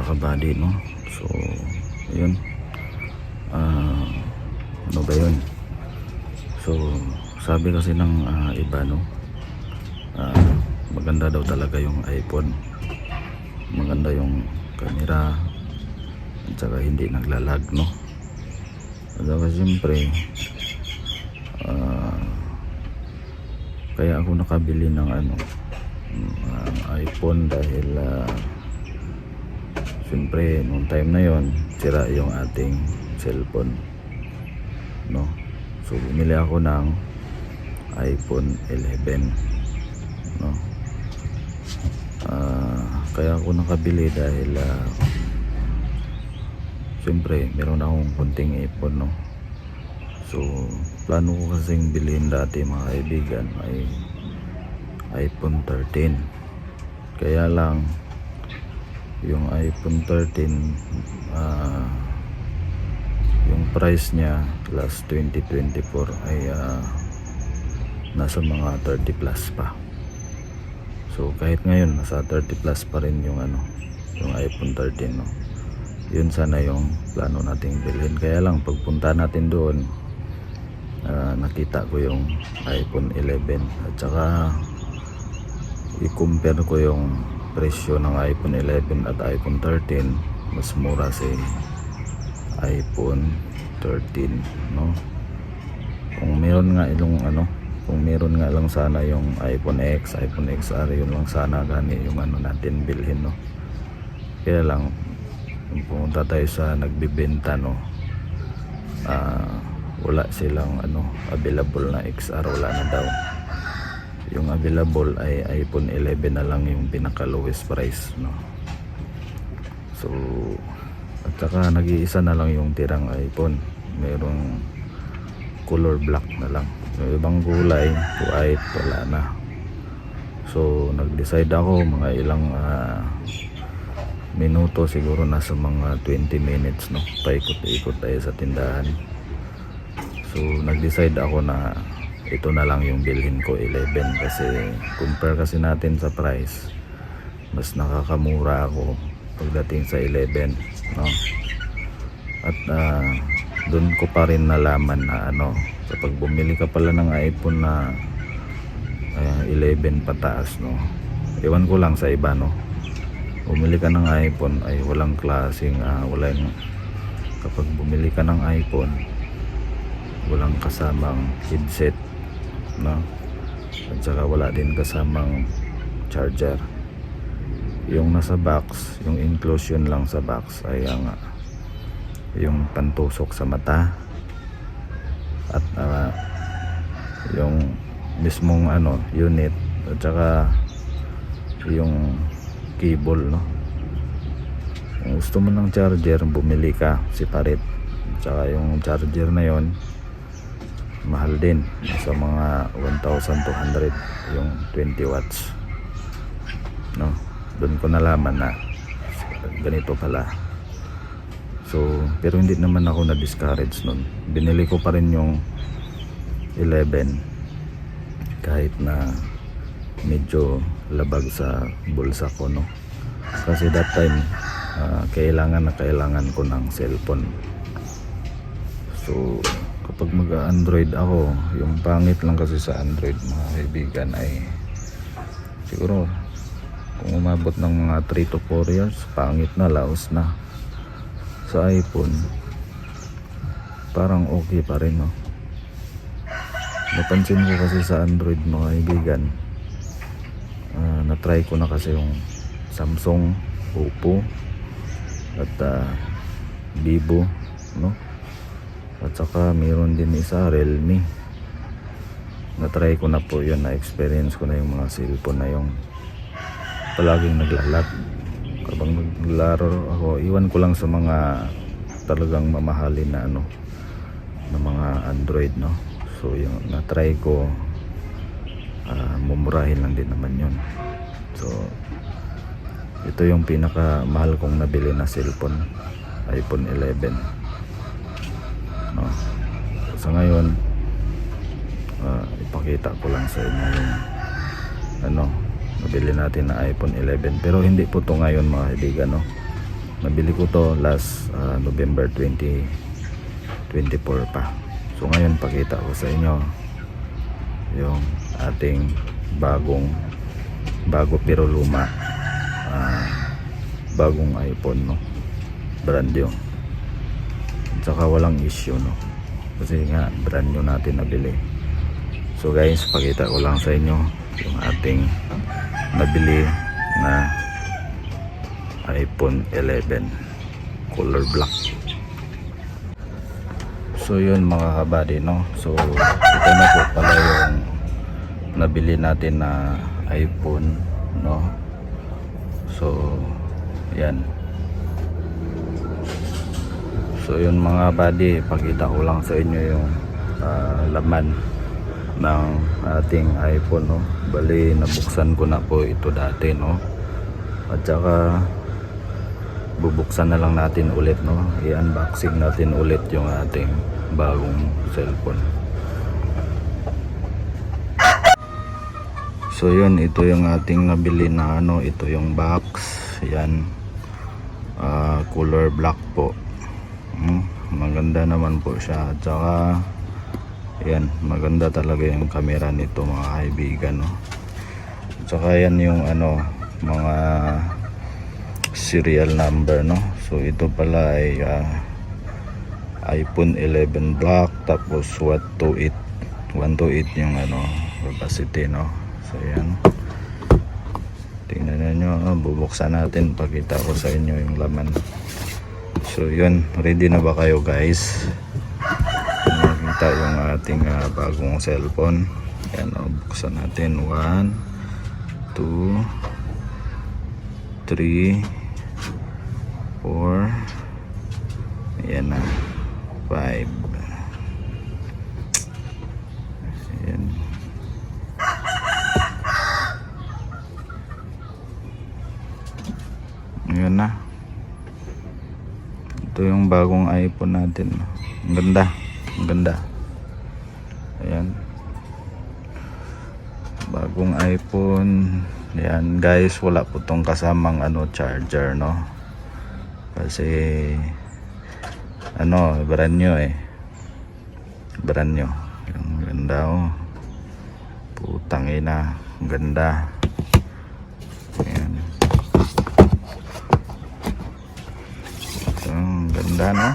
mga kabady, no? So yun, ano ba yun? So sabi kasi ng iba, no, maganda daw talaga yung iPhone, maganda yung camera at saka hindi naglalag, no? At saka siyempre kaya ako nakabili ng iPhone dahil siyempre nung time na yon sira yung ating cellphone, no? So bumili ako ng iPhone 11, no? Kaya ako nakabili dahil siyempre meron akong konting ipon, no? So plano ko kasing bilhin dati, mga kaibigan, ay iPhone 13. Kaya lang yung iPhone 13 yung price niya last 2024 ay nasa mga 30 plus pa. So kahit ngayon nasa 30 plus pa rin yung yung iPhone 13, no? Yun sana yung plano nating bilhin. Kaya lang pagpunta natin doon, nakita ko yung iPhone 11 at saka i-compare ko yung presyo ng iPhone 11 at iPhone 13. Mas mura si iPhone 13, no? Kung meron nga kung meron nga lang sana yung iPhone X, iPhone XR, yun lang sana gani yung natin bilhin, no? Kaya lang pumunta tayo sa nagbibenta, no, wala silang available na XR, wala na daw. Yung available ay iPhone 11 na lang yung pinaka lowest price, no? So at saka nag-iisa na lang yung tirang iPhone, merong color black na lang. Yung ibang kulay, white, wala na. So nag-decide ako, mga ilang minuto, siguro nasa mga 20 minutes, no, paikot-ikot tayo sa tindahan. So nag-decide ako na ito na lang yung bilhin ko, 11, kasi compare kasi natin sa price, mas nakakamura ako pagdating sa 11, no? At doon ko pa rin nalaman na kapag bumili ka pala ng iPhone na 11 pataas, no, ewan ko lang sa iba, no, bumili ka ng iPhone ay walang klaseng kapag bumili ka ng iPhone walang kasamang headset, no, at saka wala din kasamang charger. Yung nasa box, yung inclusion lang sa box ay yung pantusok sa mata at yung mismong unit at saka yung cable, no. Kung gusto mo ng charger, bumili ka separate. At saka yung charger na yon mahal din, sa mga 1,200 yung 20 watts, no. Doon ko nalaman na ganito pala. So pero hindi naman ako na-discourage nun, binili ko pa rin yung 11 kahit na medyo labag sa bulsa ko, no, kasi that time kailangan ko ng cellphone. So kapag mag-Android ako, yung pangit lang kasi sa Android, mga kaibigan, ay siguro kung umabot ng mga 3 to 4 years, pangit na, laos na. Sa iPhone parang okay pa rin, no. Napansin ko kasi sa Android, mga kaibigan, na-try ko na kasi yung Samsung, Oppo at Vivo, no, at saka mayroon din isa, Realme. Na-try ko na po yun, na-experience ko na yung mga cellphone na yung palaging naglalag. Kapag naglaro ako, iwan ko lang sa mga talagang mamahalin na na mga Android, no. So yung na-try ko, mumurahin lang din naman yun. So ito yung pinaka mahal kong nabili na cellphone, iPhone 11, no. Sa ngayon, ipakita ko lang sa inyo yung nabili natin na iPhone 11, pero hindi po to ngayon, mga kaibigan, no. nabili ko to last November 2024 pa. So ngayon pakita ko sa inyo yung ating bago pero luma, bagong iPhone, no, brand new, at saka walang issue, no, kasi nga brand new natin nabili. So guys, pakita ko lang sa inyo yung ating nabili na iPhone 11 color black. So yun mga kabady, no, so ito na po pala yung nabili natin na iPhone, no. So yan. So yun mga buddy, pakita ko lang sa inyo yung laman ng ating iPhone, no. Bali nabuksan ko na po ito dati, no, at saka bubuksan na lang natin ulit, no, i-unboxing natin ulit yung ating bagong cellphone. So yun, ito yung ating nabili na ano, ito yung box, yan, color black po. Maganda naman po siya, at saka yan, maganda talaga yung camera nito mga kaibigan, no. At saka yan yung ano, mga serial number, no. So ito pala ay iPhone 11 black, tapos 128 yung ano, capacity, no. So yan, tingnan nyo, bubuksan natin, pakita ko sa inyo yung laman. So yun, ready na ba kayo guys? Nakita yung ating bagong cellphone. Yan, buksan natin. 1 2 3 4, ayan na, 5. Ayan. Ayan na. Ito yung bagong iPhone natin. Ang ganda, ang ganda. Ayan, bagong iPhone. Ayan guys, wala po tong kasamang ano, charger, no, kasi ano, brand new brand new. Ang ganda, oh, putang ina, ang ganda. Ayan, ang ganda, no.